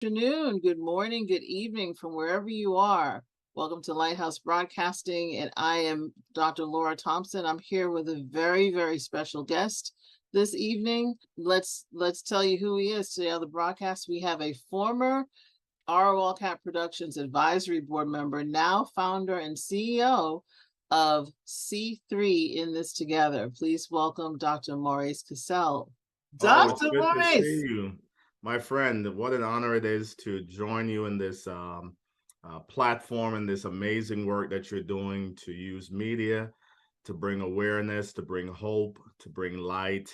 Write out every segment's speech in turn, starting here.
Afternoon, good morning, good evening from wherever you are. Welcome to Lighthouse Broadcasting, and I am Dr. Laura Thompson. I'm here with a very special guest this evening. Let's tell you who he is today on the broadcast. We have a former R. Wallcat Productions Advisory Board member, now founder and CEO of C3 in This Together. Please welcome Dr. Morais Cassell. Oh, it's Dr. good to Morais. see you, my friend. What an honor it is to join you in this platform and this amazing work that you're doing to use media to bring awareness, to bring hope, to bring light,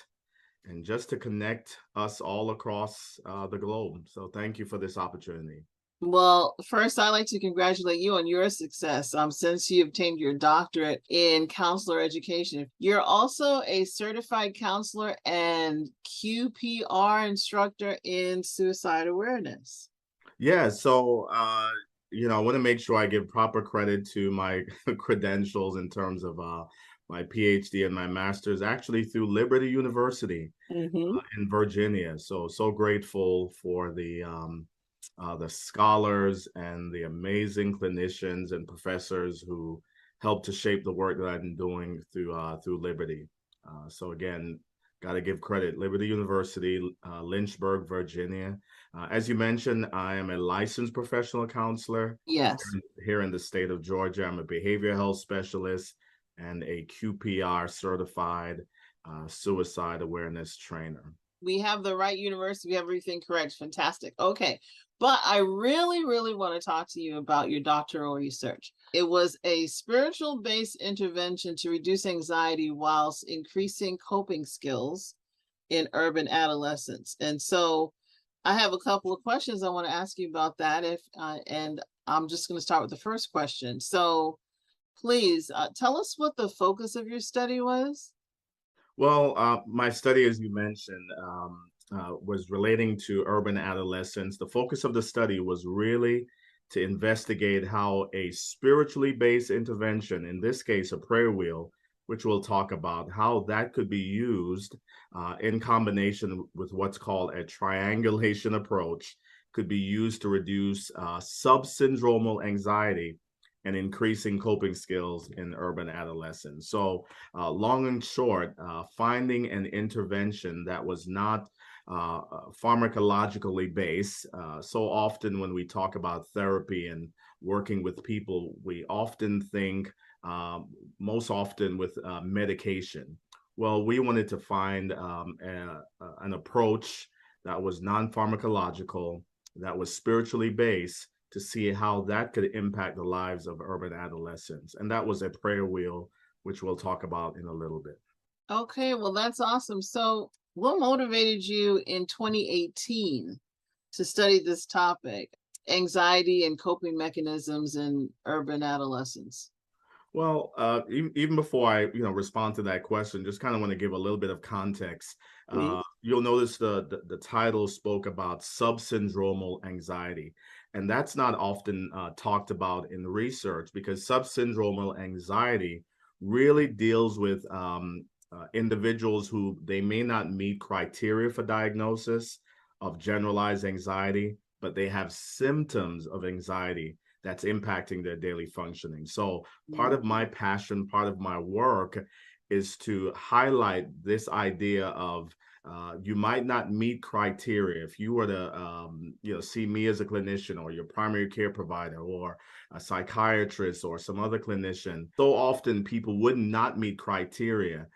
and just to connect us all across the globe. So thank you for this opportunity. Well, first, I'd like to congratulate you on your success since you obtained your doctorate in counselor education. You're also a certified counselor and QPR instructor in suicide awareness. Yeah, so I want to make sure I give proper credit to my credentials in terms of my PhD and my master's, actually through Liberty University Mm-hmm. in Virginia. So grateful for the scholars and the amazing clinicians and professors who helped to shape the work that I've been doing through Liberty. So again, got to give credit. Liberty University, Lynchburg, Virginia. As you mentioned, I am a licensed professional counselor Yes. here in the state of Georgia. I'm a behavioral health specialist and a QPR certified suicide awareness trainer. We have the right university. We have everything correct. Fantastic. Okay. But I really want to talk to you about your doctoral research. It was a spiritual based intervention to reduce anxiety whilst increasing coping skills in urban adolescents. And so I have a couple of questions I want to ask you about that. And I'm just going to start with the first question. So please tell us what the focus of your study was. Well, my study, as you mentioned, was relating to urban adolescence. The focus of the study was really to investigate how a spiritually based intervention, in this case, a prayer wheel, which we'll talk about, how that could be used in combination with what's called a triangulation approach, could be used to reduce subsyndromal anxiety and increasing coping skills in urban adolescents. So, long and short, finding an intervention that was not pharmacologically based. So often, when we talk about therapy and working with people, we often think most often with medication. Well, we wanted to find an approach that was non pharmacological, that was spiritually based, to see how that could impact the lives of urban adolescents. And that was a prayer wheel, which we'll talk about in a little bit. Okay, well, that's awesome. So, what motivated you in 2018 to study this topic, anxiety and coping mechanisms in urban adolescents? Well, even before I, respond to that question, just kind of want to give a little bit of context. Please. You'll notice the title spoke about subsyndromal anxiety, and that's not often talked about in research because subsyndromal anxiety really deals with individuals who they may not meet criteria for diagnosis of generalized anxiety, but they have symptoms of anxiety that's impacting their daily functioning. So part Mm. of my passion, part of my work is to highlight this idea of you might not meet criteria if you were to see me as a clinician or your primary care provider or a psychiatrist or some other clinician. So often people would not meet criteria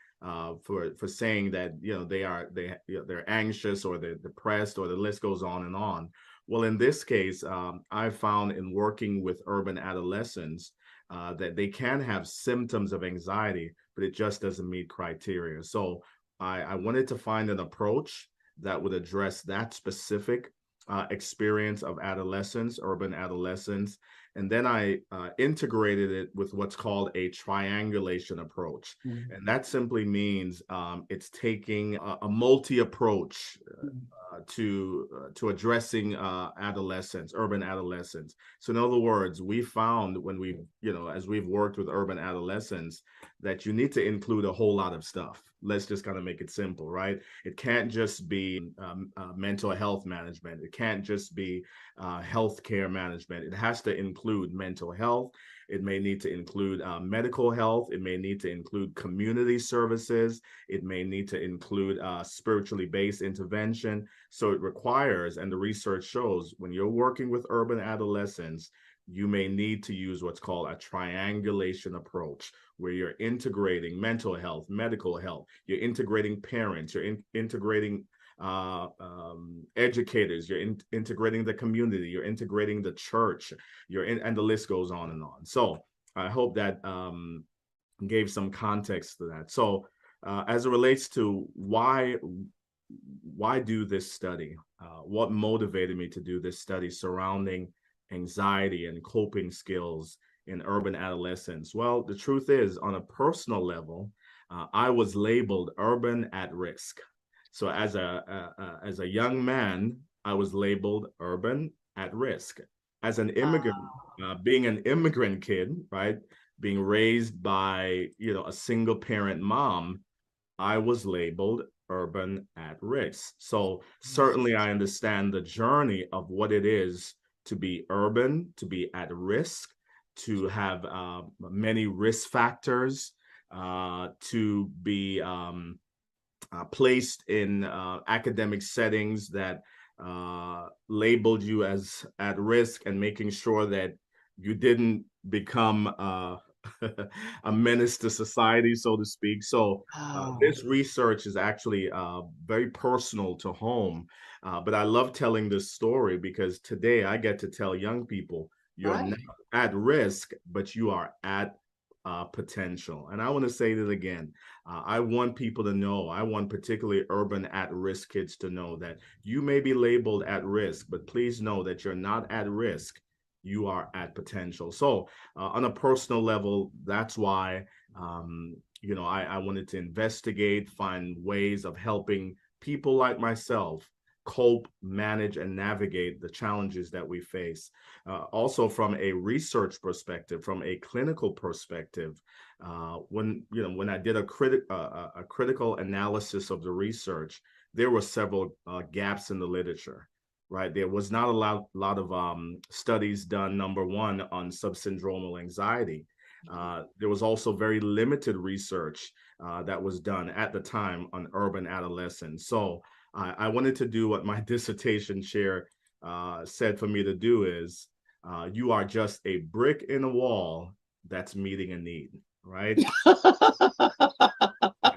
for saying that they're anxious or they're depressed or the list goes on and on. Well, in this case, I found in working with urban adolescents that they can have symptoms of anxiety, but it just doesn't meet criteria. So I wanted to find an approach that would address that specific experience of adolescents, urban adolescents. And then I integrated it with what's called a triangulation approach. Mm. And that simply means it's taking a multi approach Mm. to addressing adolescents, urban adolescents. So in other words, we found when we, as we've worked with urban adolescents, that you need to include a whole lot of stuff. Let's just kind of make it simple, right? It can't just be mental health management. It can't just be healthcare management. It has to include mental health. It may need to include medical health. It may need to include community services. It may need to include spiritually based intervention. So it requires, and the research shows, when you're working with urban adolescents, you may need to use what's called a triangulation approach, where you're integrating mental health, medical health, you're integrating parents, you're integrating educators, you're integrating the community, you're integrating the church, and the list goes on and on. So I hope that gave some context to that. So as it relates to why do this study, what motivated me to do this study surrounding anxiety and coping skills in urban adolescents? Well, the truth is, on a personal level, I was labeled urban at risk. So as a young man, I was labeled urban at risk. As an immigrant, being an immigrant kid, right, being raised by a single parent mom, I was labeled urban at risk. So certainly I understand the journey of what it is to be urban, to be at risk, to have many risk factors, to be placed in academic settings that labeled you as at risk, and making sure that you didn't become a menace to society, so to speak. So this research is actually very personal to home. But I love telling this story because today I get to tell young people, you're Right. not at risk, but you are at potential. And I want to say that again. I want people to know, I want particularly urban at-risk kids to know that you may be labeled at risk, but please know that you're not at risk. You are at potential. So on a personal level, that's why, I wanted to investigate, find ways of helping people like myself cope, manage, and navigate the challenges that we face. Also, from a research perspective, from a clinical perspective, when I did a critical analysis of the research, there were several gaps in the literature. Right, there was not a lot of studies done. Number one, on subsyndromal anxiety. There was also very limited research that was done at the time on urban adolescents. So I wanted to do what my dissertation chair said for me to do is, you are just a brick in a wall that's meeting a need, right?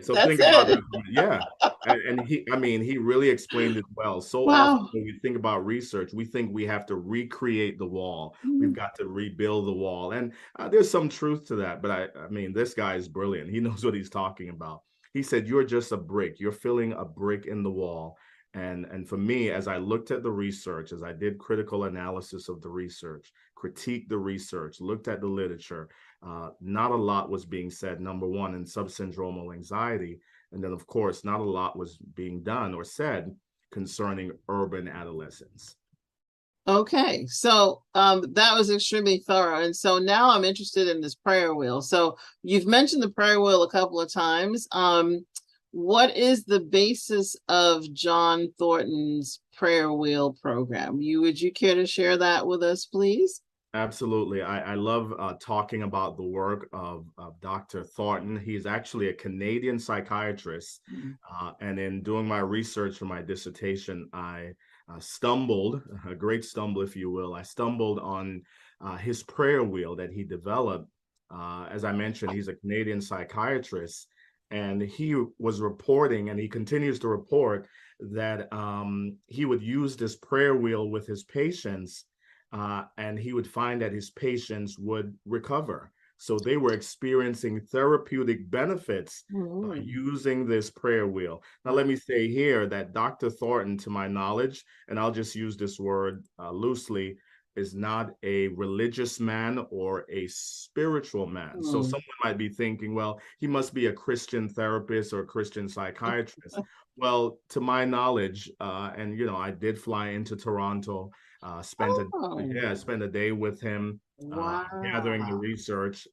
So That's think about it. that. Yeah. And he really explained it well. So often Wow. when we think about research, we think we have to recreate the wall. We've Mhm. got to rebuild the wall. And there's some truth to that. But this guy is brilliant. He knows what he's talking about. He said, you're just a brick. You're filling a brick in the wall. And for me, as I looked at the research, as I did critical analysis of the research, critiqued the research, looked at the literature, not a lot was being said, number one, in subsyndromal anxiety. And then, of course, not a lot was being done or said concerning urban adolescents. Okay, so that was extremely thorough. And so now I'm interested in this prayer wheel. So you've mentioned the prayer wheel a couple of times. What is the basis of John Thornton's prayer wheel program? Would you care to share that with us, please? Absolutely. I love talking about the work of Dr. Thornton. He's actually a Canadian psychiatrist. Mhm. And in doing my research for my dissertation, I stumbled, a great stumble, if you will. I stumbled on his prayer wheel that he developed. As I mentioned, he's a Canadian psychiatrist. And he was reporting, and he continues to report, that he would use this prayer wheel with his patients, and he would find that his patients would recover. So they were experiencing therapeutic benefits by Mhm. using this prayer wheel. Now, let me say here that Dr. Thornton, to my knowledge, and I'll just use this word loosely, is not a religious man or a spiritual man. So Mm. someone might be thinking, well, he must be a Christian therapist or a Christian psychiatrist. Well, to my knowledge, and I did fly into Toronto, Oh, spent a day with him, gathering the wow. research.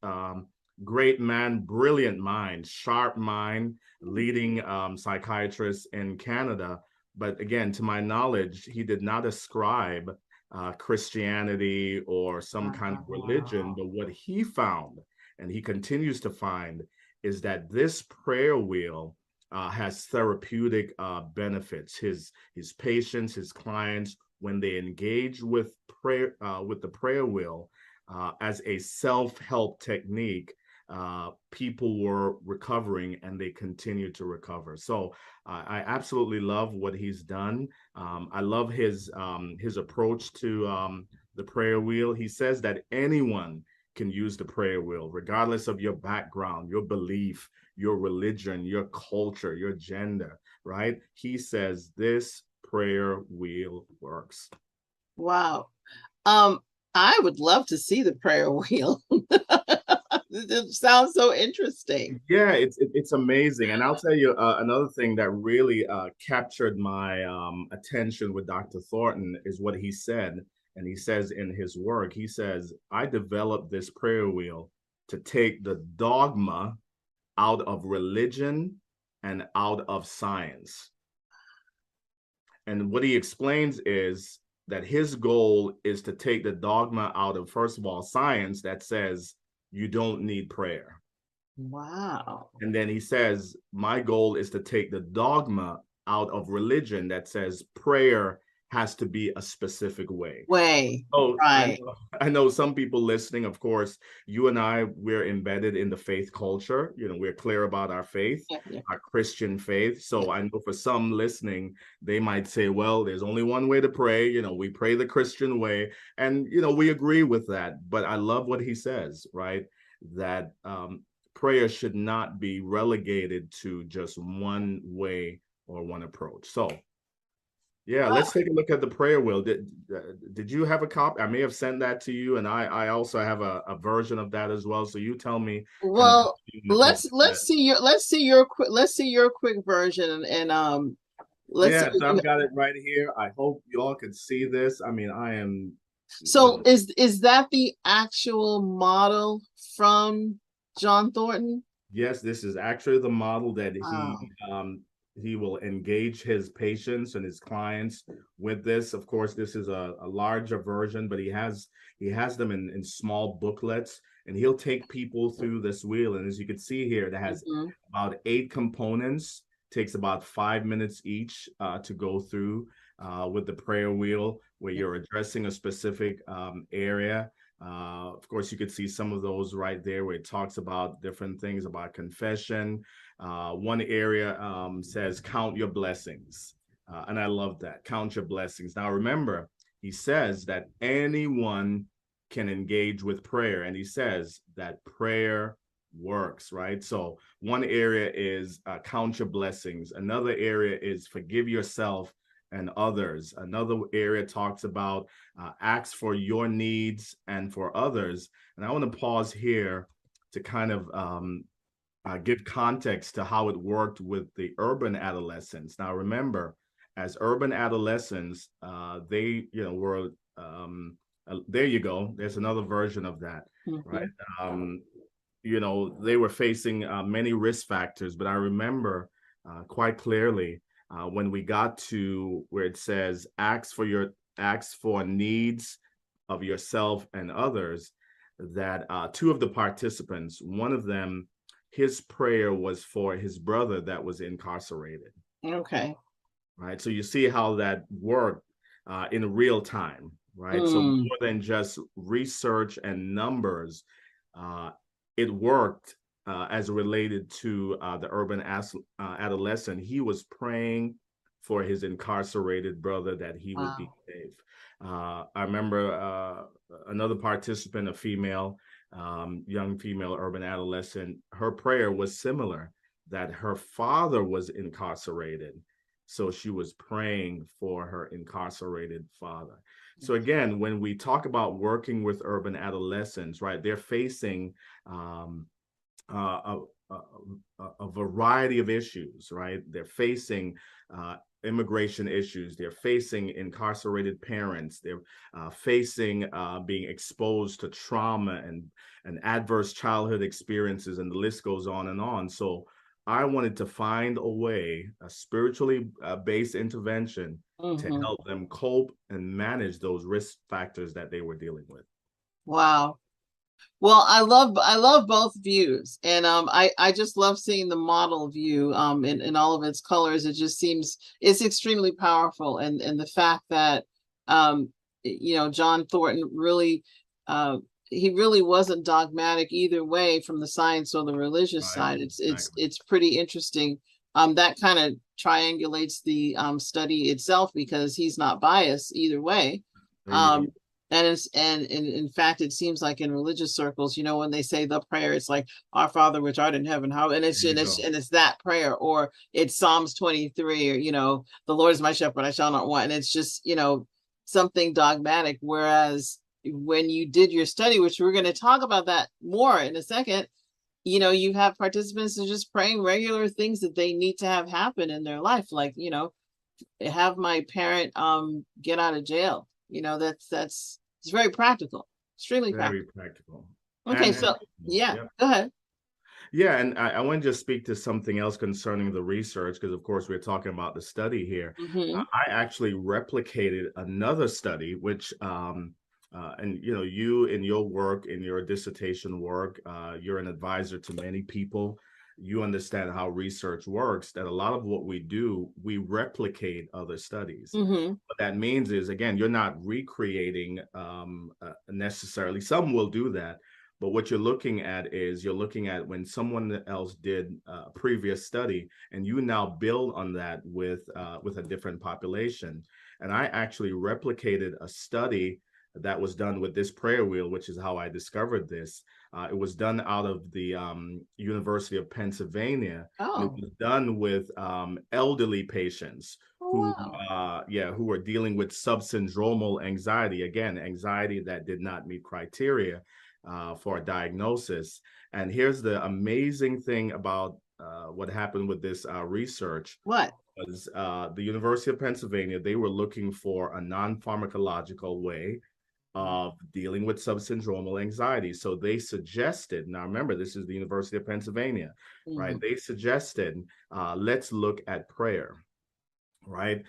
Great man, brilliant mind, sharp mind, leading psychiatrist in Canada. But again, to my knowledge, he did not ascribe Christianity or some kind of religion. Wow. But what he found, and he continues to find, is that this prayer wheel has therapeutic benefits. His patients, his clients, when they engage with prayer with the prayer wheel as a self-help technique, people were recovering and they continue to recover. So I absolutely love what he's done. I love his approach to the prayer wheel. He says that anyone can use the prayer wheel, regardless of your background, your belief, your religion, your culture, your gender, right? He says this prayer wheel works. Wow. Um, I would love to see the prayer wheel. It sounds so interesting. Yeah, it's amazing, and I'll tell you another thing that really captured my attention with Dr. Thornton is what he said, and he says in his work, he says, "I developed this prayer wheel to take the dogma out of religion and out of science." And what he explains is that his goal is to take the dogma out of, first of all, science that says you don't need prayer. Wow. And then he says, my goal is to take the dogma out of religion that says prayer has to be a specific way. Way. Oh, Right. I know some people listening, of course, you and I, we're embedded in the faith culture. We're clear about our faith, Yeah, yeah, our Christian faith. yeah. So I know for some listening, they might say, well, there's only one way to pray. We pray the Christian way. And, we agree with that. But I love what he says, right? That prayer should not be relegated to just one way or one approach. So yeah, let's take a look at the prayer wheel. Did you have a copy? I may have sent that to you, and I also have a version of that as well. So you tell me kind of how Well, you let's interpret it. let's see your quick version and let's see. Yeah, so I've got it right here. I hope you all can see this. I mean, I am, So is that the actual model from John Thornton? yes, this is actually the model that Wow. he will engage his patients and his clients with this. Of course, this is a larger version, but he has them in small booklets, and he'll take people through this wheel. And as you can see here, it has Mhm. about 8 components. Takes about 5 minutes each to go through with the prayer wheel, where you're addressing a specific area. Of course, you could see some of those right there where it talks about different things about confession. One area says, count your blessings. And I love that. Count your blessings. Now, remember, he says that anyone can engage with prayer. And he says that prayer works, right? So one area is count your blessings. Another area is forgive yourself and others. Another area talks about ask for your needs and for others. And I want to pause here to kind of give context to how it worked with the urban adolescents. Now, remember, as urban adolescents, they, were, there you go. There's another version of that, right? Mhm. Um, they were facing many risk factors, but I remember quite clearly when we got to where it says ask for needs of yourself and others, that two of the participants, one of them, his prayer was for his brother that was incarcerated. Okay. Right. So you see how that worked in real time, right? So Mm. more than just research and numbers, uh, it worked as related to the urban adolescent. He was praying for his incarcerated brother that he would be Wow. safe. I remember another participant, a female, young female urban adolescent, her prayer was similar, that her father was incarcerated. So she was praying for her incarcerated father. So again, when we talk about working with urban adolescents, right, they're facing a, a variety of issues, right? They're facing immigration issues. They're facing incarcerated parents. They're facing being exposed to trauma and adverse childhood experiences, and the list goes on and on. So I wanted to find a way, a spiritually based intervention to Mm-hmm. help them cope and manage those risk factors that they were dealing with. Wow. Well, I love both views, and I just love seeing the model view in all of its colors. It just seems it's extremely powerful, and the fact that John Thornton really he really wasn't dogmatic either way from the science or the religious Right, side. exactly. It's pretty interesting. That kind of triangulates the study itself because he's not biased either way. There you go. Um, and in fact, it seems like in religious circles, when they say the prayer, it's like "Our Father which art in heaven," how and There you go. it's that prayer, or it's Psalms 23, or "The Lord is my shepherd, I shall not want," and it's just something dogmatic. Whereas when you did your study, which we're going to talk about that more in a second, you have participants who are just praying regular things that they need to have happen in their life, like have my parent get out of jail. That's it's very practical, extremely Very practical. practical. Okay, And so yeah, yeah. go ahead. Yeah, and I want to just speak to something else concerning the research, because of course we're talking about the study here. Mm-hmm. I actually replicated another study, which and you in your work, in your dissertation work, you're an advisor to many people. You understand how research works, that a lot of what we do, we replicate other studies. Mm-hmm. What that means is, again, you're not recreating necessarily. Some will do that, but what you're looking at is you're looking at when someone else did a previous study, and you now build on that with a different population. And I actually replicated a study that was done with this prayer wheel, which is how I discovered this. It was done out of the University of Pennsylvania, and it Oh. was done with elderly patients Oh, who, wow. who were dealing with subsyndromal anxiety. Again, anxiety that did not meet criteria for a diagnosis. And here's the amazing thing about what happened with this research What? was the University of Pennsylvania, they were looking for a non-pharmacological way of dealing with subsyndromal anxiety. So they suggested, now remember, this is the University of Pennsylvania, right? Mm-hmm. They suggested, let's look at prayer, right?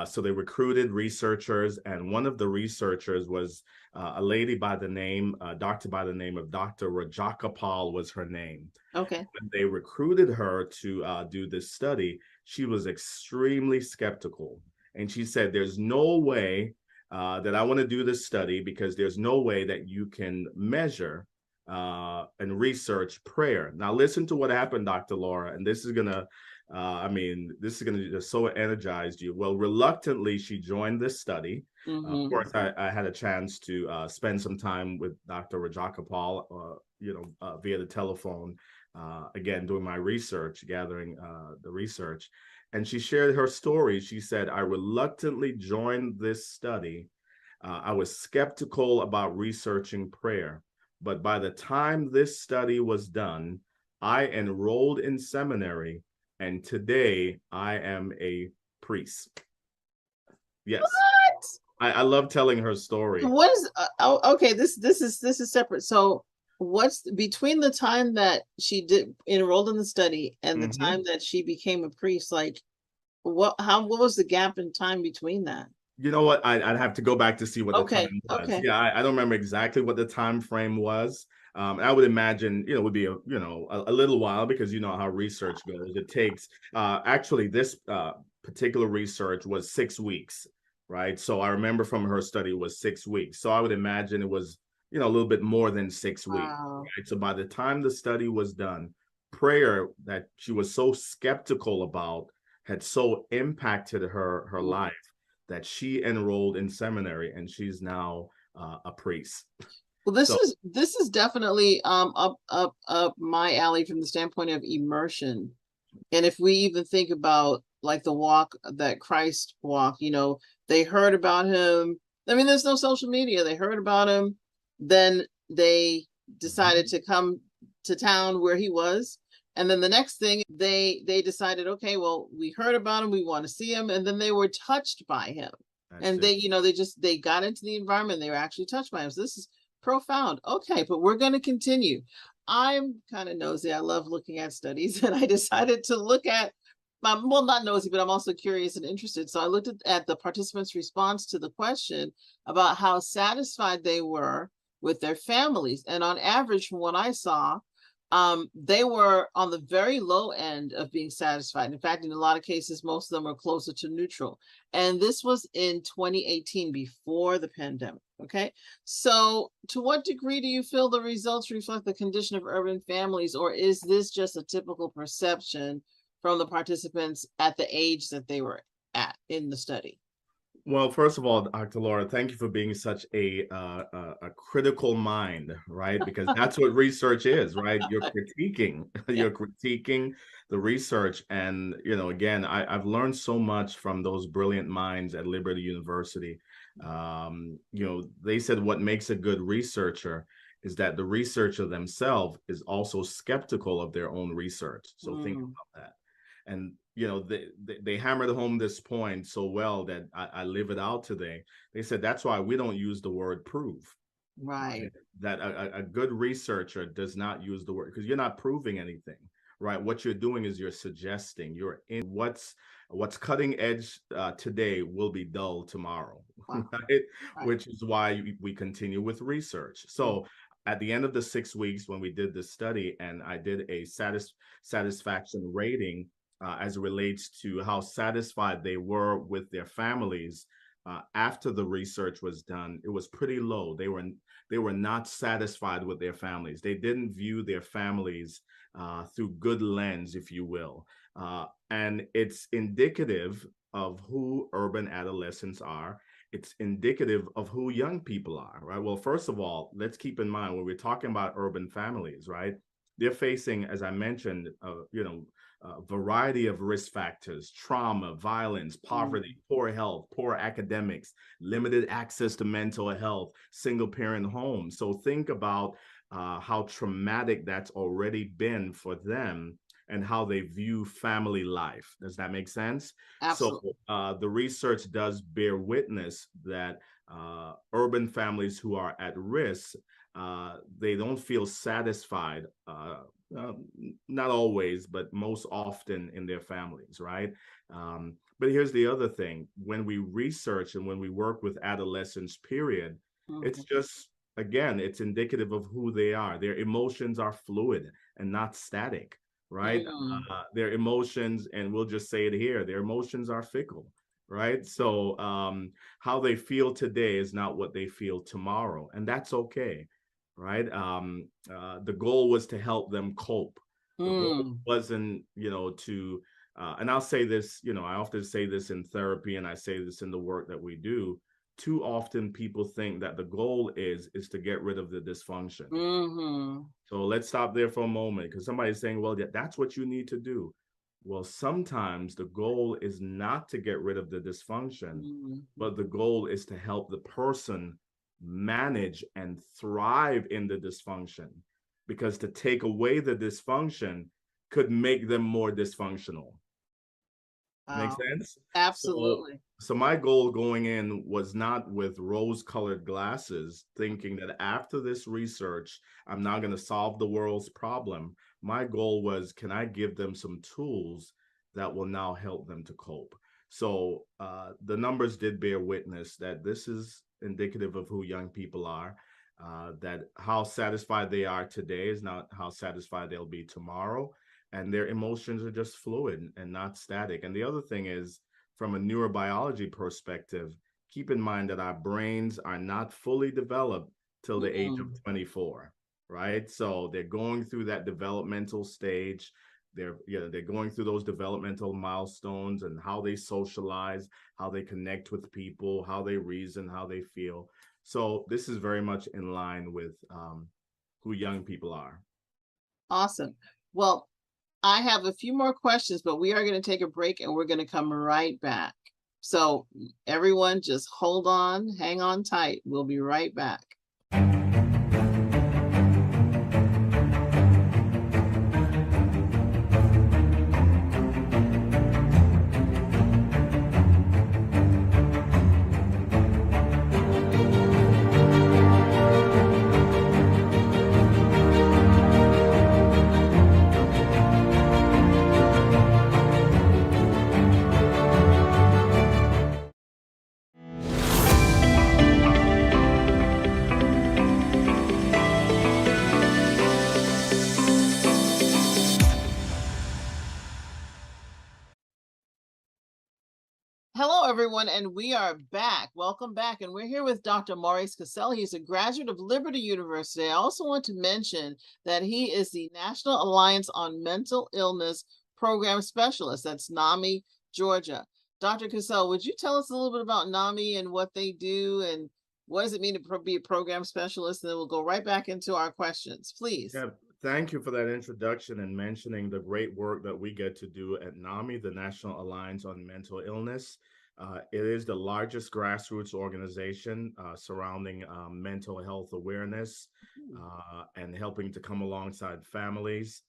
So they recruited researchers, and one of the researchers was a lady by the name, doctor by the name of Dr. Rajakapal was her name. Okay. When they recruited her to do this study, she was extremely skeptical. And she said, there's no way that I want to do this study, because there's no way that you can measure and research prayer. Now, listen to what happened, Dr. Laura, and this is going to this is going to just so energize you. Well, reluctantly, she joined this study. Of Mm-hmm. course, I had a chance to spend some time with Dr. Rajakapal, via the telephone, again, doing my research, gathering the research. And she shared her story. She said, I reluctantly joined this study. I was skeptical about researching prayer. But by the time this study was done, I enrolled in seminary, and today I am a priest. Yes. What? I love telling her story. What is okay, this is separate. So what's between the time that she did enrolled in the study and the Mm-hmm. time that she became a priest, like what was the gap in time between that? You know what? I'd have to go back to see what the Okay, time was. okay. Yeah, I don't remember exactly what the time frame was. I would imagine, it would be a little while, because you know how research goes. It takes actually this particular research was 6 weeks, right? So I remember from her study it was 6 weeks. So I would imagine it was a little bit more than 6 weeks, Wow. right? So by the time the study was done, prayer that she was so skeptical about had so impacted her Mm. life that she enrolled in seminary, and she's now a priest. Well, So this is definitely up my alley from the standpoint of immersion. And if we even think about like the walk that Christ walked, they heard about him, I mean, there's no social media. They heard about him, then they decided to come to town where he was. And then the next thing they decided, okay, well, we heard about him, we want to see him, and then they were touched by him. That's And it. they got into the environment, they were actually touched by him. So this is profound. Okay, but we're going to continue. I'm kind of nosy. I love looking at studies, and I decided to look at well, not nosy, but I'm also curious and interested. So I looked at the participants' response to the question about how satisfied they were with their families. And on average, from what I saw, they were on the very low end of being satisfied. In fact, in a lot of cases, most of them are closer to neutral. And this was in 2018, before the pandemic. Okay. So to what degree do you feel the results reflect the condition of urban families, or is this just a typical perception from the participants at the age that they were at in the study? Well, first of all, Dr. Laura, thank you for being such a critical mind, right? Because that's what research is, right? You're critiquing, Yeah. you're critiquing the research, and again, I've learned so much from those brilliant minds at Liberty University. They said what makes a good researcher is that the researcher themselves is also skeptical of their own research. So think about that. And they hammered home this point so well that I live it out today. They said that's why we don't use the word prove. Right. Right? That a good researcher does not use the word, because you're not proving anything, right? What you're doing is you're suggesting. You're in what's cutting edge today will be dull tomorrow, Wow. right? Right. Which is why we continue with research. So at the end of the 6 weeks when we did the study, and I did a satisfaction rating as it relates to how satisfied they were with their families. After the research was done, it was pretty low. They were not satisfied with their families. They didn't view their families through good lens, if you will. And it's indicative of who urban adolescents are. It's indicative of who young people are, right? Well, first of all, let's keep in mind when we're talking about urban families, right? They're facing, as I mentioned, a variety of risk factors: trauma, violence, poverty, poor health, poor academics, limited access to mental health, single parent homes. So think about how traumatic that's already been for them and how they view family life. Does that make sense? So Absolutely. the research does bear witness that urban families who are at risk, they don't feel satisfied, uh, not always, but most often in their families, right? But here's the other thing: when we research and when we work with adolescents, period, it's just, again, it's indicative of who they are. Their emotions are fluid and not static, right? Their emotions, and we'll just say it here, their emotions are fickle, right? So how they feel today is not what they feel tomorrow, and that's okay, right? The goal was to help them cope. The goal wasn't, and I'll say this, I often say this in therapy, and I say this in the work that we do. Too often people think that the goal is to get rid of the dysfunction. So let's stop there for a moment, because somebody's saying, well, that's what you need to do. Well, sometimes the goal is not to get rid of the dysfunction, but the goal is to help the person manage and thrive in the dysfunction, because to take away the dysfunction could make them more dysfunctional. Makes Wow. sense? So, Absolutely. so my goal going in was not with rose-colored glasses, thinking that after this research, I'm now going to solve the world's problem. My goal was, can I give them some tools that will now help them to cope? So the numbers did bear witness that this is indicative of who young people are. That how satisfied they are today is not how satisfied they'll be tomorrow, and their emotions are just fluid and not static. And the other thing is, from a neurobiology perspective, keep in mind that our brains are not fully developed till the age of 24, right? So they're going through that developmental stage. They're going through those developmental milestones, and how they socialize, how they connect with people, how they reason, how they feel. So this is very much in line with who young people are. Awesome. Well, I have a few more questions, but we are going to take a break and we're going to come right back. So everyone just hold on, hang on tight. We'll be right back. Hello, everyone, and we are back. Welcome back. And we're here with Dr. Morais Cassell. He's a graduate of Liberty University. I also want to mention that he is the National Alliance on Mental Illness Program Specialist. That's NAMI, Georgia. Dr. Cassell, would you tell us a little bit about NAMI and what they do and what does it mean to be a program specialist? And then we'll go right back into our questions, please. Yeah, thank you for that introduction and mentioning the great work that we get to do at NAMI, the National Alliance on Mental Illness. It is the largest grassroots organization surrounding mental health awareness and helping to come alongside families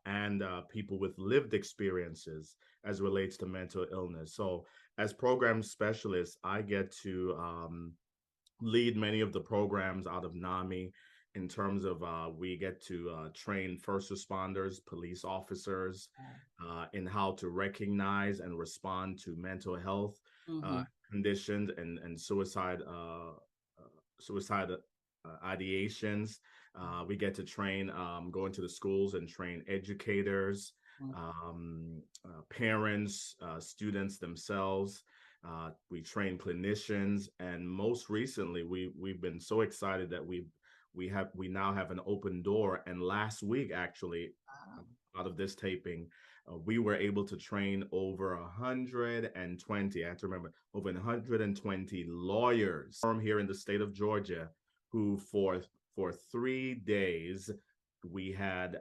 and people with lived experiences as relates to mental illness. So, as program specialists, I get to lead many of the programs out of NAMI in terms of we get to train first responders, police officers in how to recognize and respond to mental health conditions and suicide ideations. We get to train, go into the schools and train educators, parents, students themselves. We train clinicians, and most recently, we've been so excited that we now have an open door. And last week, actually, out of this taping, we were able to train over 120. I have to remember, over 120 lawyers from here in the state of Georgia, who for 3 days we had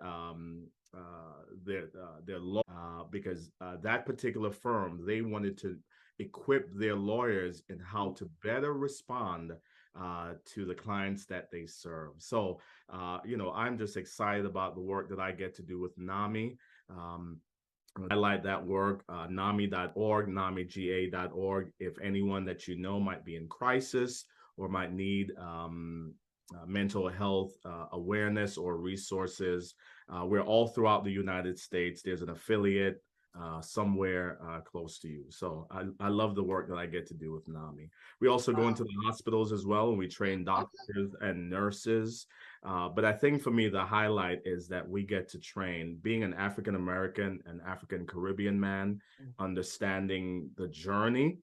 their law because that particular firm, they wanted to equip their lawyers in how to better respond to the clients that they serve. So, I'm just excited about the work that I get to do with NAMI. I like that work, NAMI.org, NAMIGA.org. If anyone that you know might be in crisis or might need mental health awareness or resources, we're all throughout the United States. There's an affiliate somewhere close to you. So I love the work that I get to do with NAMI. We also go into the hospitals as well, and we train doctors and nurses. But I think for me, the highlight is that we get to train, being an African American and African Caribbean man, understanding the journey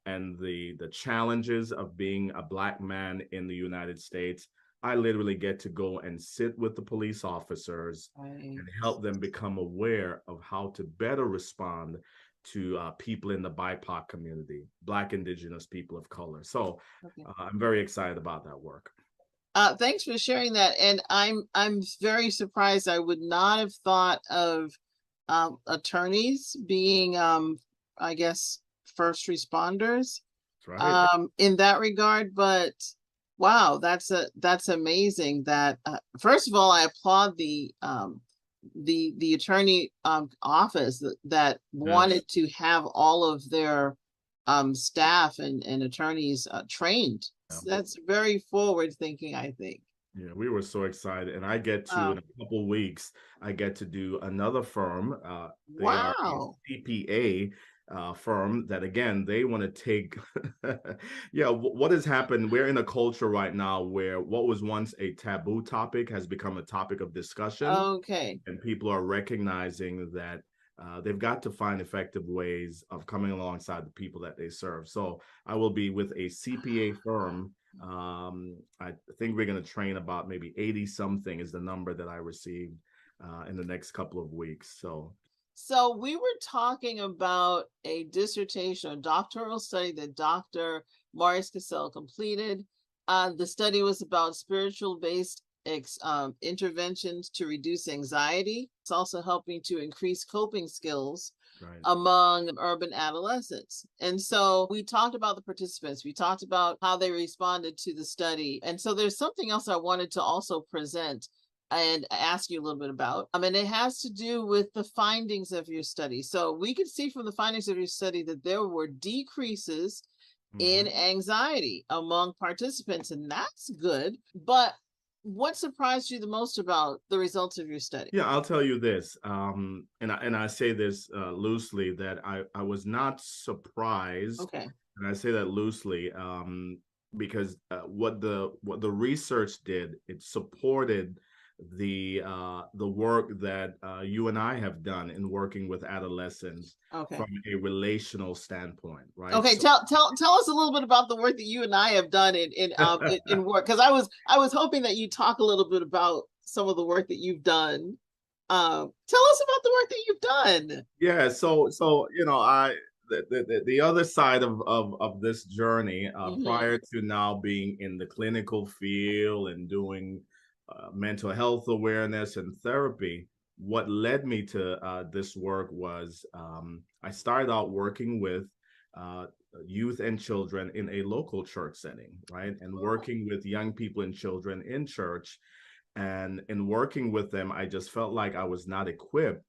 and the challenges of being a Black man in the United States. I literally get to go and sit with the police officers and help them become aware of how to better respond to people in the BIPOC community, Black, Indigenous, people of color. So I'm very excited about that work. Thanks for sharing that. And I'm very surprised. I would not have thought of attorneys being, I guess, first responders. That's right. In that regard, but wow, that's amazing. That first of all, I applaud the attorney office that wanted to have all of their staff and attorneys trained. So that's very forward thinking, I think. Yeah, we were so excited, and I get to in a couple of weeks. I get to do another firm. They are a CPA firm that, again, they want to take what has happened. We're in a culture right now where what was once a taboo topic has become a topic of discussion. And people are recognizing that they've got to find effective ways of coming alongside the people that they serve. So I will be with a CPA firm. I think we're going to train about maybe 80 something is the number that I received in the next couple of weeks. So we were talking about a dissertation, a doctoral study that Dr. Morais Cassell completed. The study was about spiritual-based interventions to reduce anxiety. It's also helping to increase coping skills Right. among urban adolescents. And so we talked about the participants, we talked about how they responded to the study. And so there's something else I wanted to also present and ask you a little bit about. I mean, it has to do with the findings of your study. So we could see from the findings of your study that there were decreases in anxiety among participants, and that's good. But what surprised you the most about the results of your study? Yeah, I'll tell you this, and I say this loosely, that I was not surprised, Okay. and I say that loosely, because what the research did, it supported the work that you and I have done in working with adolescents Okay. from a relational standpoint, right? Okay, So, tell us a little bit about the work that you and I have done in work, because I was hoping that you talk a little bit about some of the work that you've done. Tell us about the work that you've done. yeah, so the other side of this journey, Hmm. prior to now being in the clinical field and doing mental health awareness and therapy, what led me to this work was, I started out working with uh, youth and children in a local church setting, right, and Oh, working with young people and children in church. And in working with them, I just felt like I was not equipped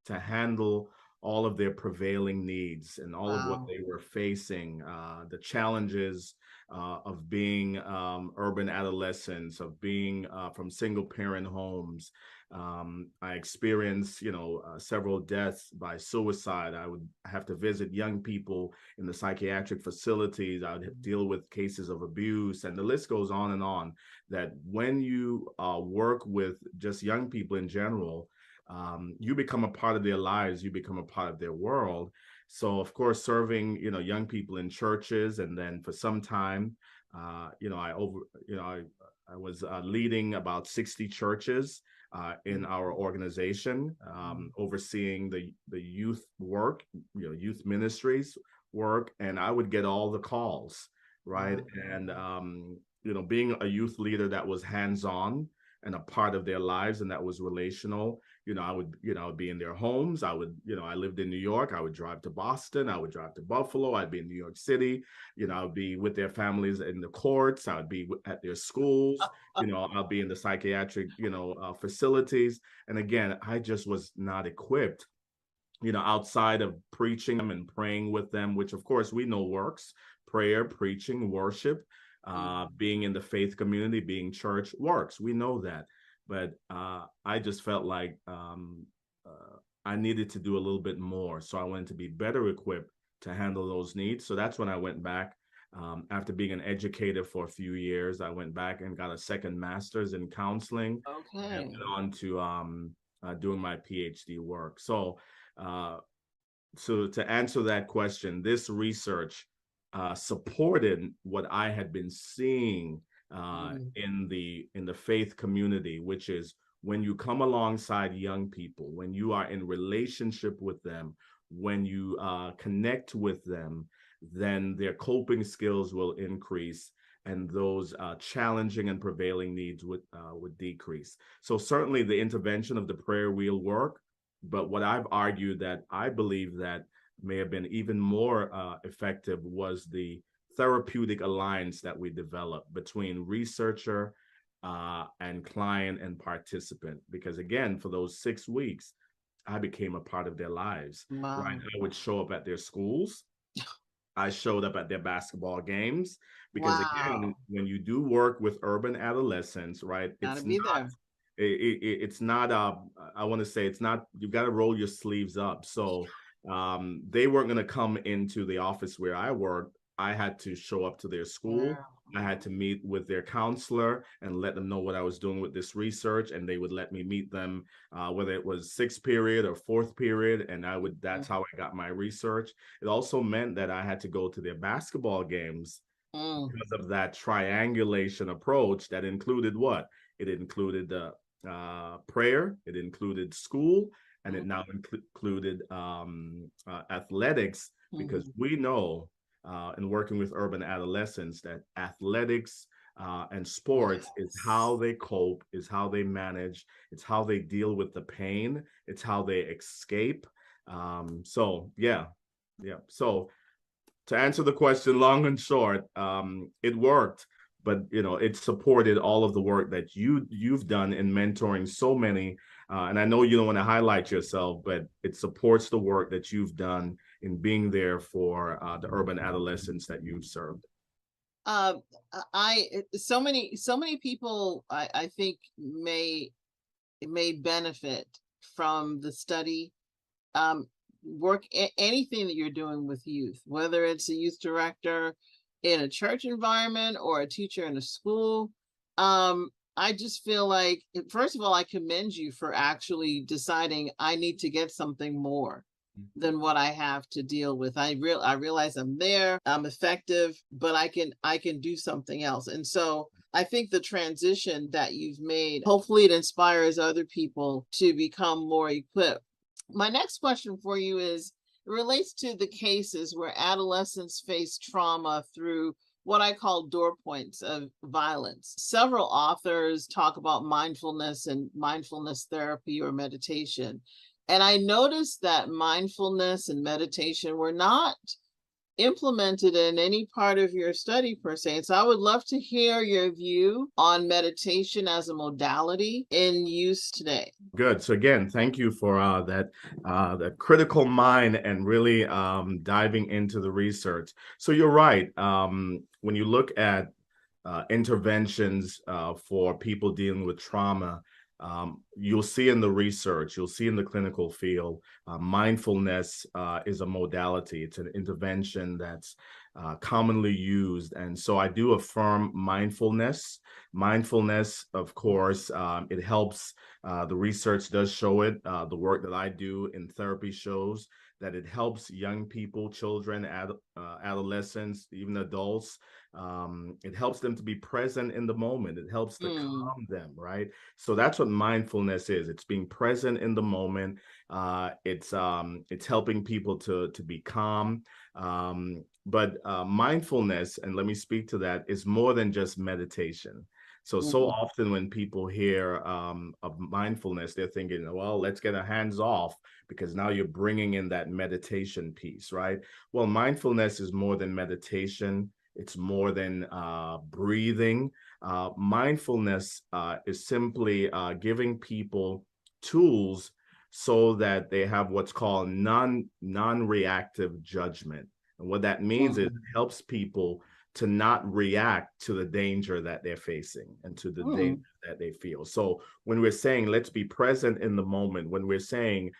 to handle all of their prevailing needs and all of what wow. they were facing, the challenges of being urban adolescents, of being from single parent homes. I experienced, several deaths by suicide. I would have to visit young people in the psychiatric facilities. I would deal with cases of abuse, and the list goes on and on. That when you work with just young people in general, you become a part of their lives, you become a part of their world. So of course, serving young people in churches, and then for some time, I was leading about 60 churches in our organization, overseeing the youth work, youth ministries work, and I would get all the calls, right? Wow. And being a youth leader that was hands-on and a part of their lives and that was relational, I would be in their homes. I lived in New York. I would drive to Boston. I would drive to Buffalo. I'd be in New York City. I would be with their families in the courts. I would be at their schools. I'll be in the psychiatric, facilities. And again, I just was not equipped, outside of preaching them and praying with them, which of course we know works. Prayer, preaching, worship, being in the faith community, being church works. We know that. But I just felt like I needed to do a little bit more. So I wanted to be better equipped to handle those needs. So that's when I went back. After being an educator for a few years, I went back and got a second master's in counseling and Okay. went on to doing my PhD work. Uh, so to answer that question, this research supported what I had been seeing Mm. in the faith community, which is when you come alongside young people, when you are in relationship with them, when you connect with them, then their coping skills will increase, and those challenging and prevailing needs would decrease. So certainly the intervention of the prayer wheel work, but what I've argued that I believe that may have been even more effective was the therapeutic alliance that we developed between researcher and client and participant. Because again, for those 6 weeks, I became a part of their lives, right? Wow. I would show up at their schools. I showed up at their basketball games, because again, Wow. when you do work with urban adolescents, right, Gotta be there. it's not I want to say it's not, you got to roll your sleeves up. So they weren't going to come into the office where I worked. I had to show up to their school. Wow. I had to meet with their counselor and let them know what I was doing with this research, and they would let me meet them, whether it was sixth period or fourth period, and that's how I got my research. It also meant that I had to go to their basketball games Mm. because of that triangulation approach that included what? It included the prayer, it included school, and it now included athletics, because Mhm. we know in working with urban adolescents that athletics and sports is how they cope, is how they manage, it's how they deal with the pain, it's how they escape. So yeah. So to answer the question, long and short, it worked, but it supported all of the work that you've done in mentoring so many. And I know you don't want to highlight yourself, but it supports the work that you've done in being there for the urban adolescents that you've served. uh, I so many people I think may benefit from the study. Um, anything that you're doing with youth, whether it's a youth director in a church environment or a teacher in a school. I just feel like, first of all, I commend you for actually deciding I need to get something more than what I have to deal with. I realize I'm there, I'm effective, but I can do something else. And so I think the transition that you've made, hopefully it inspires other people to become more equipped. My next question for you is, it relates to the cases where adolescents face trauma through what I call door points of violence. Several authors talk about mindfulness and mindfulness therapy or meditation. And I noticed that mindfulness and meditation were not implemented in any part of your study per se. And so I would love to hear your view on meditation as a modality in use today. Good. So again, thank you for that critical mind and really diving into the research. So you're right. When you look at interventions for people dealing with trauma, you'll see in the research, you'll see in the clinical field, mindfulness is a modality. It's an intervention that's commonly used. And so I do affirm mindfulness. Mindfulness, of course, it helps. The research does show it. The work that I do in therapy shows that it helps young people, children, adolescents, even adults. It helps them to be present in the moment. It helps to calm them, right? So that's what mindfulness is. It's being present in the moment. It's helping people to be calm. But mindfulness, and let me speak to that, is more than just meditation. So Mhm. often when people hear of mindfulness, they're thinking, well, let's get our hands off, because now you're bringing in that meditation piece, right? Well, mindfulness is more than meditation. It's more than breathing. Mindfulness is simply giving people tools so that they have what's called non-reactive judgment. And what that means is it Mm. helps people to not react to the danger that they're facing and to the danger Mm. that they feel. So when we're saying, let's be present in the moment, when we're saying,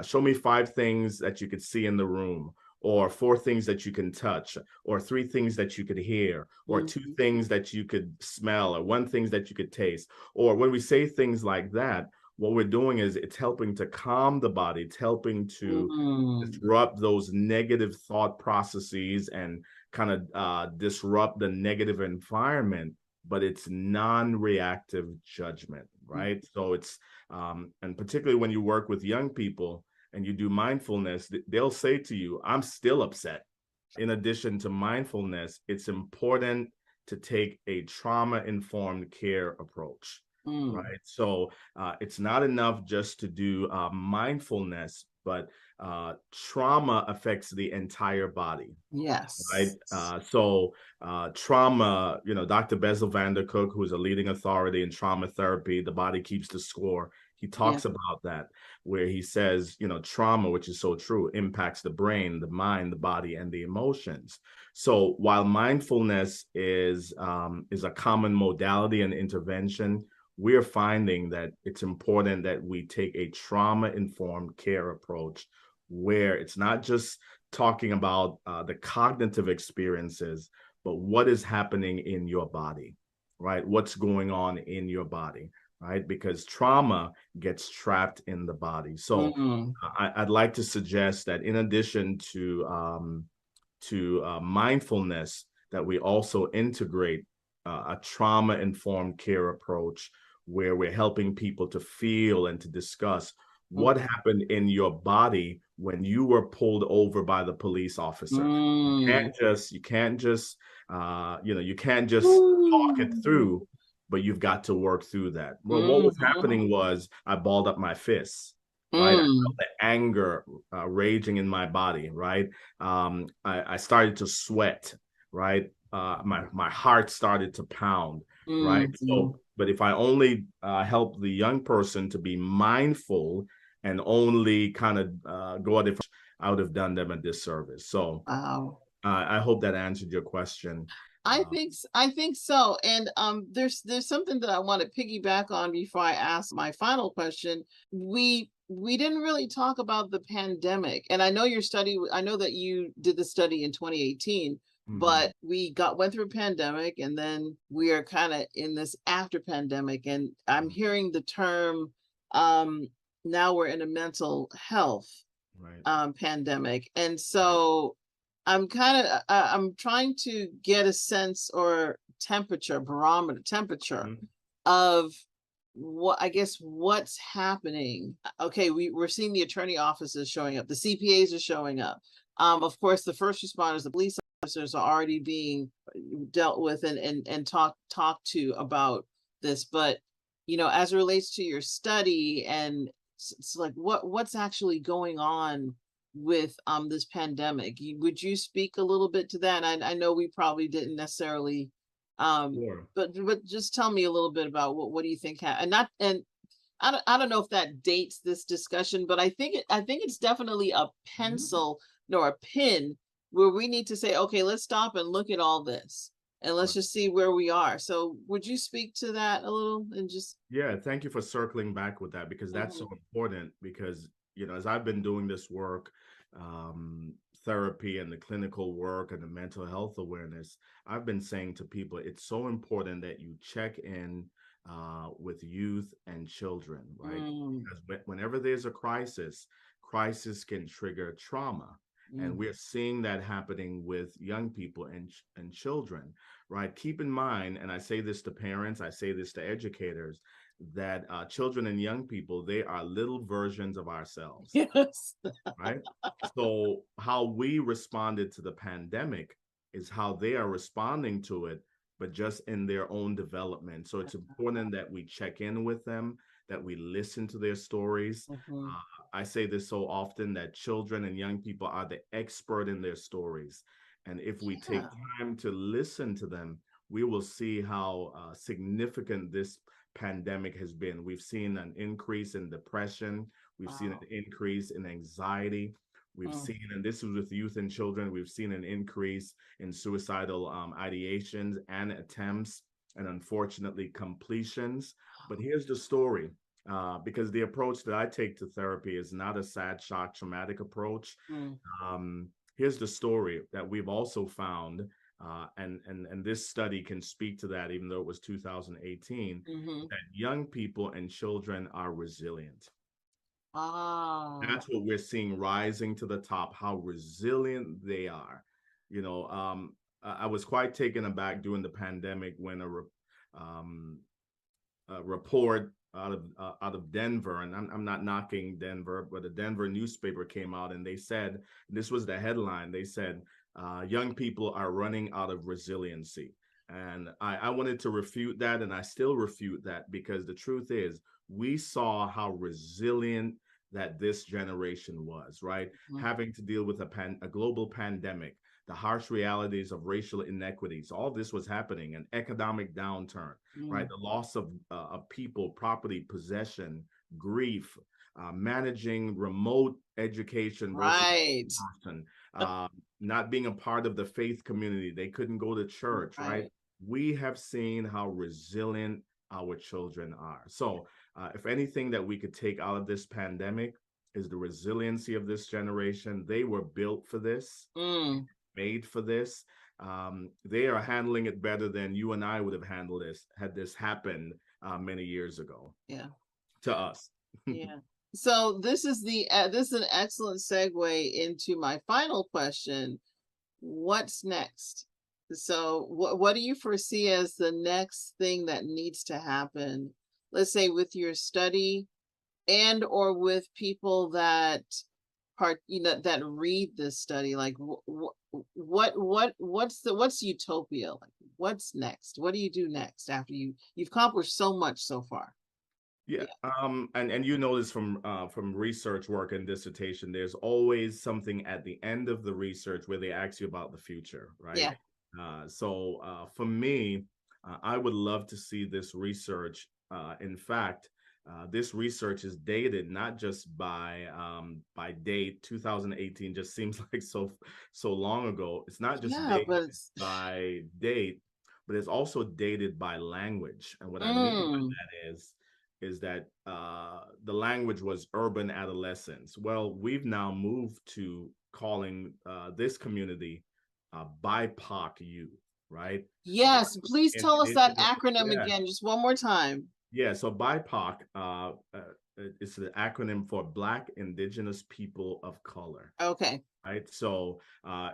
show me 5 things that you could see in the room, or 4 things that you can touch, or 3 things that you could hear, or 2 things that you could smell, or 1 thing that you could taste. Or when we say things like that, what we're doing is it's helping to calm the body. It's helping to Mm. disrupt those negative thought processes and kind of disrupt the negative environment, but it's non-reactive judgment, Mm. right? So it's and particularly when you work with young people and you do mindfulness, they'll say to you, I'm still upset. In addition to mindfulness, it's important to take a trauma-informed care approach, Mm. right? So it's not enough just to do mindfulness, but trauma affects the entire body, right? Yes. Trauma, Dr. Bessel van der Kolk, who is a leading authority in trauma therapy, the body keeps the score. He Yeah. talks about that, where he says, trauma, which is so true, impacts the brain, the mind, the body, and the emotions. So while mindfulness is a common modality and intervention, we're finding that it's important that we take a trauma-informed care approach, where it's not just talking about the cognitive experiences, but what is happening in your body, right? What's going on in your body, right? Because trauma gets trapped in the body. So Mm. I'd like to suggest that in addition to mindfulness, that we also integrate a trauma-informed care approach, where we're helping people to feel and to discuss what Mm. happened in your body when you were pulled over by the police officer. Mm. You can't just you can't just talk it Ooh. through, but you've got to work through that. Well, what was Mhm. happening was I balled up my fists, right? I Mm. felt the anger raging in my body, right? I started to sweat, right? My heart started to pound, right? Mhm. So, but if I only help the young person to be mindful and only kind of go at it, I would have done them a disservice. So Wow. I hope that answered your question. I think so. And there's something that I want to piggyback on before I ask my final question. We didn't really talk about the pandemic. And I know your study, I know that you did the study in 2018, Mhm. but we went through a pandemic and then we are kind of in this after pandemic. And I'm hearing the term um now we're in a mental health Right, pandemic. And right. so I'm trying to get a sense or temperature, barometer temperature Mhm. of what I guess what's happening. Okay, we're seeing the attorney offices showing up, the CPAs are showing up. Of course, the first responders, the police officers are already being dealt with and talked to about this. But as it relates to your study and it's like what's actually going on with this pandemic. Would you speak a little bit to that? I know we probably didn't necessarily um Sure. but just tell me a little bit about what do you think and not and I don't know if that dates this discussion, but I think it's definitely a pencil nor a pin where we need to say, okay, let's stop and look at all this and let's Right. just see where we are. So would you speak to that a little and just Yeah, thank you for circling back with that because that's so Mhm. important because, as I've been doing this work, um, therapy and the clinical work and the mental health awareness, I've been saying to people, it's so important that you check in with youth and children, right? Mm, Because whenever there's a crisis can trigger trauma. And mm, we're seeing that happening with young people and children, right? Keep in mind, and I say this to parents, I say this to educators, that children and young people, they are little versions of ourselves, yes. right? So how we responded to the pandemic is how they are responding to it, but just in their own development. So it's important that we check in with them, that we listen to their stories. Mhm. I say this so often that children and young people are the expert in their stories. And if we take Yeah. time to listen to them, we will see how significant this pandemic has been. We've seen an increase in depression. We've seen an Wow. increase in anxiety. We've Mm. seen, and this is with youth and children, we've seen an increase in suicidal ideations and attempts, and unfortunately, completions. But here's the story, because the approach that I take to therapy is not a sad, shock, traumatic approach. Mm. Um, Here's the story that we've also found, and this study can speak to that, even though it was 2018, Mhm. that young people and children are resilient. Ah. That's what we're seeing rising to the top, how resilient they are. I was quite taken aback during the pandemic when um, report out of Denver, and I'm not knocking Denver, but a Denver newspaper came out and they said, this was the headline. They said young people are running out of resiliency, and I wanted to refute that, and I still refute that because the truth is we saw how resilient that this generation was, right? Mm. Having to deal with a global pandemic, the harsh realities of racial inequities, all this was happening, an economic downturn, right? Mm. The loss of people, property, possession, grief, managing remote education versus Right. person, uh, not being a part of the faith community. They couldn't go to church, right? Right. We have seen how resilient our children are. So, if anything that we could take out of this pandemic is the resiliency of this generation. They were built for this, Mm. made for this. They are handling it better than you and I would have handled this had this happened many years ago Yeah. to us. Yeah. So this is an excellent segue into my final question. What's next? So what do you foresee as the next thing that needs to happen? Let's say with your study and or with people that part, that read this study, like what's utopia? Like, what's next? What do you do next after you've accomplished so much so far? Yeah, Yeah. and you know this from research work and dissertation. There's always something at the end of the research where they ask you about the future, right? Yeah. For me, I would love to see this research. In fact, this research is dated not just by date. 2018 just seems like so long ago. It's not just Yeah, dated but it's by date, but it's also dated by language. And what I mean by mm, that is that the language was urban adolescence. Well, we've now moved to calling this community BIPOC youth, right? Or yes, please tell us that indigenous, acronym yeah, again, just one more time. yeah. So BIPOC is the acronym for Black Indigenous People of Color. Okay. Right. So,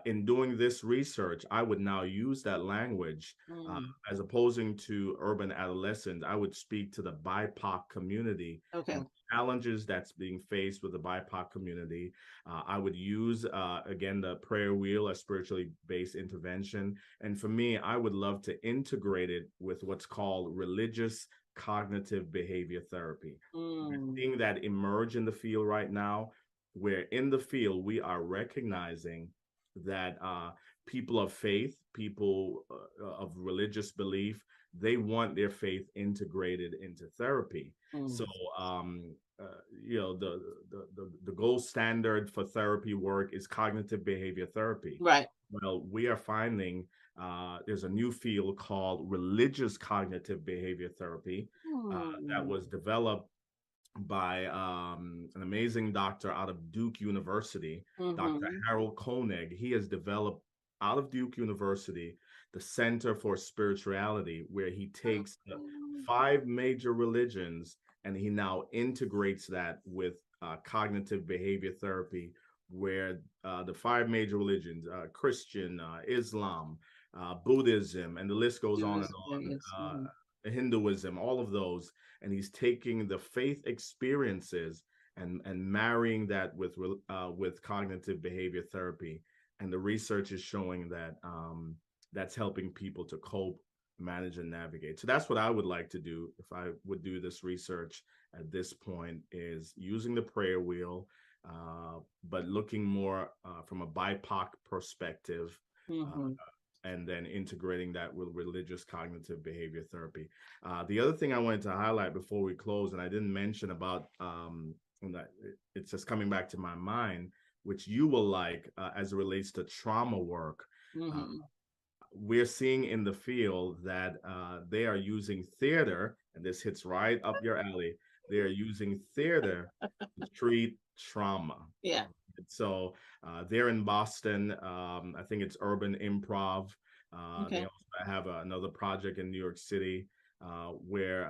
in doing this research, I would now use that language Mm, as opposing to urban adolescents. I would speak to the BIPOC community okay. and challenges that's being faced with the BIPOC community. I would use, again, the prayer wheel, a spiritually based intervention. And for me, I would love to integrate it with what's called religious cognitive behavior therapy. We're Mm, seeing that emerge in the field right now, where in the field we are recognizing that people of faith, people of religious belief, they want their faith integrated into therapy. So, mm. the gold standard for therapy work is cognitive behavior therapy. Right. Well, we are finding there's a new field called religious cognitive behavior therapy that Mm, was developed by an amazing doctor out of Duke University, Dr. mm-hmm. Harold Koenig. He has developed out of Duke University the Center for Spirituality, where he takes the five major religions and he now integrates that with cognitive behavior therapy, where the five major religions, Christian, Islam, Buddhism, and the list goes on and on, Yes. Mhm. Hinduism, all of those, and he's taking the faith experiences and marrying that with cognitive behavior therapy, and the research is showing that that's helping people to cope, manage, and navigate. So that's what I would like to do if I would do this research at this point, is using the prayer wheel, but looking more from a BIPOC perspective, uh, Mhm. and then integrating that with religious cognitive behavior therapy. The other thing I wanted to highlight before we close, and I didn't mention about, that it's just coming back to my mind, which you will like as it relates to trauma work. Uh, Mhm. we're seeing in the field that they are using theater, and this hits right up your alley. They are using theater to treat trauma. Yeah. So they're in Boston. I think it's Urban Improv. They Okay. also have another project in New York City, where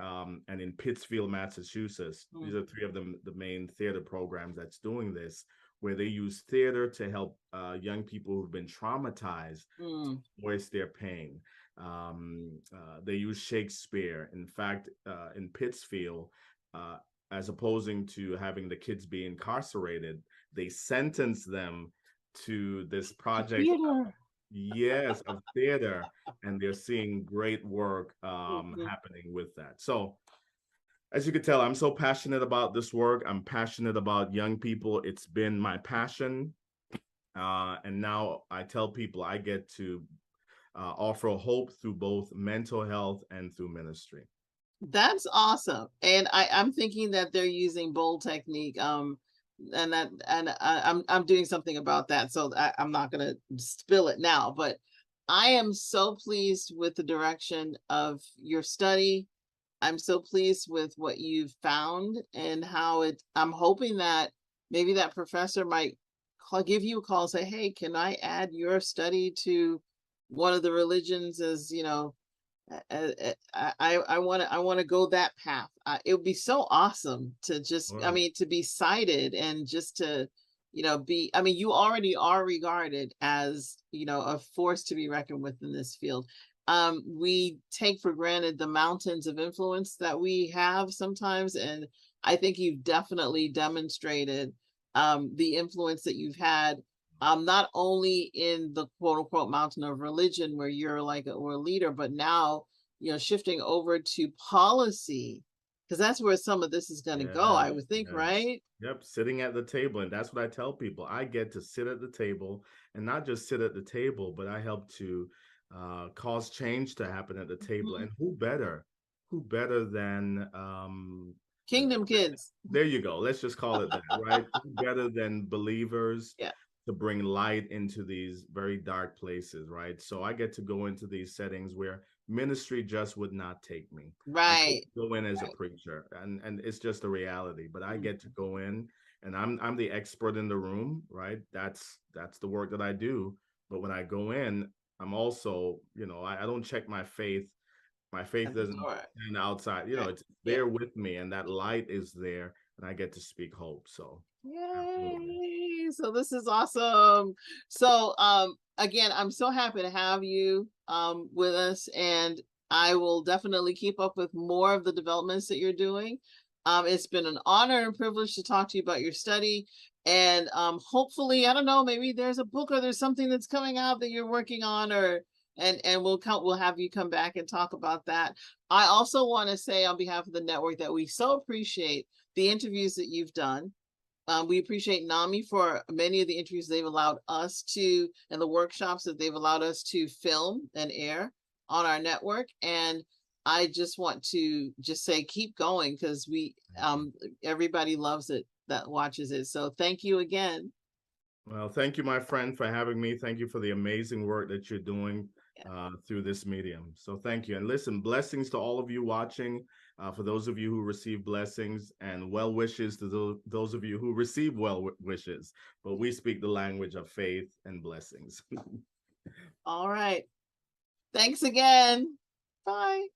and in Pittsfield, Massachusetts. These Mm. are three of the main theater programs that's doing this, where they use theater to help young people who've been traumatized Mm. voice their pain. They use Shakespeare. In fact, in Pittsfield, uh, as opposing to having the kids be incarcerated, they sentence them to this project, Theater. yes, of theater, and they're seeing great work Mhm. happening with that. So, as you can tell, I'm so passionate about this work. I'm passionate about young people. It's been my passion. And now I tell people I get to offer hope through both mental health and through ministry. That's awesome. And I'm thinking that they're using bold technique. I'm doing something about that. So I'm not gonna spill it now, but I am so pleased with the direction of your study. I'm so pleased with what you've found and how I'm hoping that maybe that professor might give you a call and say, hey, can I add your study to one of the religions, as I want to go that path. It would be so awesome to just, All I right. mean, to be cited and just to, be. I mean, you already are regarded as, a force to be reckoned with in this field. We take for granted the mountains of influence that we have sometimes, and I think you've definitely demonstrated the influence that you've had, not only in the quote unquote mountain of religion where you're like a leader, but now, shifting over to policy, because that's where some of this is going to go, Yes, I would think, yes. right? Yep, sitting at the table. And that's what I tell people. I get to sit at the table and not just sit at the table, but I help to cause change to happen at the table. Mhm. And who better? Who better than Kingdom kids. there you go. Let's just call it that, right? Who better than believers Yeah. to bring light into these very dark places, right? So I get to go into these settings where ministry just would not take me. I could Right. go in as a Right. preacher, and it's just a reality. But I Mhm. get to go in, and I'm the expert in the room, right? That's the work that I do. But when I go in, I'm also, I don't check my faith. My faith At the doesn't door. stand outside. Right. It's Yeah. there with me, and that light is there, and I get to speak hope. So absolutely. Yay! So this is awesome. So again, I'm so happy to have you with us, and I will definitely keep up with more of the developments that you're doing. It's been an honor and privilege to talk to you about your study. And hopefully, I don't know, maybe there's a book or there's something that's coming out that you're working on, or and we'll have you come back and talk about that. I also want to say on behalf of the network that we so appreciate the interviews that you've done. We appreciate NAMI for many of the interviews they've allowed us to, and the workshops that they've allowed us to film and air on our network. And I just want to just say, keep going, because everybody loves it that watches it. So thank you again. Well, thank you, my friend, for having me. Thank you for the amazing work that you're doing through this medium. So thank you. And listen, blessings to all of you watching. For those of you who receive blessings, and well wishes to those of you who receive well wishes. But we speak the language of faith and blessings. All right. Thanks again. Bye.